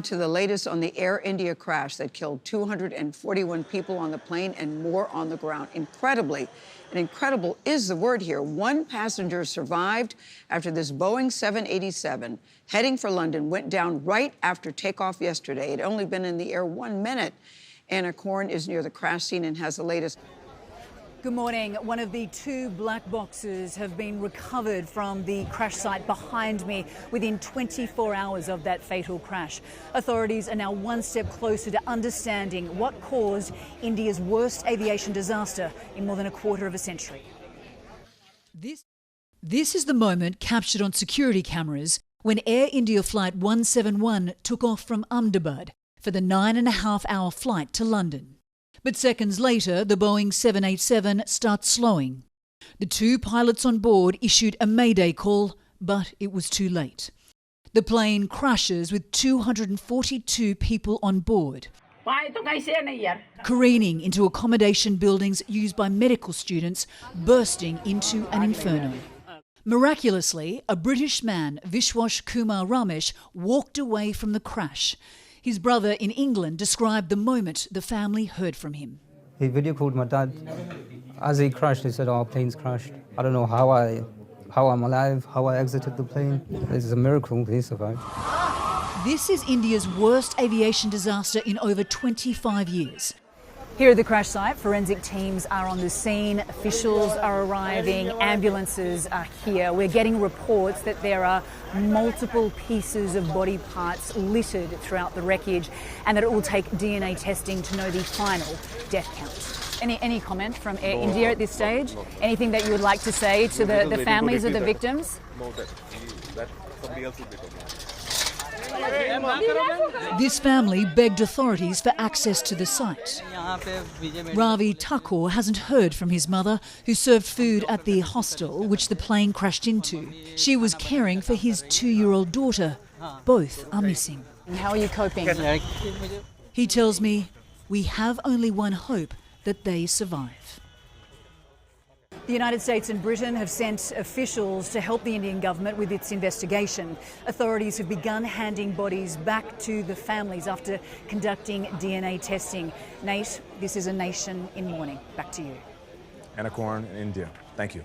to the latest on the Air India crash that killed 241 people on the plane and more on the ground. Incredibly, and incredible is the word here, one passenger survived after this Boeing 787 heading for London went down right after takeoff yesterday. It had only been in the air 1 minute. Anna Korn is near the crash scene and has the latest. Good morning. One of the two black boxes have been recovered from the crash site behind me within 24 hours of that fatal crash. Authorities are now one step closer to understanding what caused India's worst aviation disaster in more than a quarter of a century. This is the moment captured on security cameras when Air India Flight 171 took off from Ahmedabad for the 9.5-hour flight to London. But seconds later, the Boeing 787 starts slowing. The two pilots on board issued a mayday call, but it was too late. The plane crashes with 242 people on board, careening into accommodation buildings used by medical students, bursting into an inferno. Miraculously, a British man, Vishwas Kumar Ramesh, walked away from the crash. His brother in England described the moment the family heard from him. He video called my dad. As he crashed, he said, "Our plane's crashed. I don't know how I'm alive, how I exited the plane. This is a miracle he survived." This is India's worst aviation disaster in over 25 years. Here at the crash site, forensic teams are on the scene, officials are arriving, ambulances are here. We're getting reports that there are multiple pieces of body parts littered throughout the wreckage and that it will take DNA testing to know the final death count. Any comment from Air India at this stage? Anything that you would like to say to the families of the victims? No, that somebody else will be talking. This family begged authorities for access to the site. Ravi Thakur hasn't heard from his mother, who served food at the hostel which the plane crashed into. She was caring for his 2-year-old daughter. Both are missing. How are you coping? He tells me, we have only one hope, that they survive. The United States and Britain have sent officials to help the Indian government with its investigation. Authorities have begun handing bodies back to the families after conducting DNA testing. Nate, this is a nation in mourning. Back to you. Anna Korn in India. Thank you.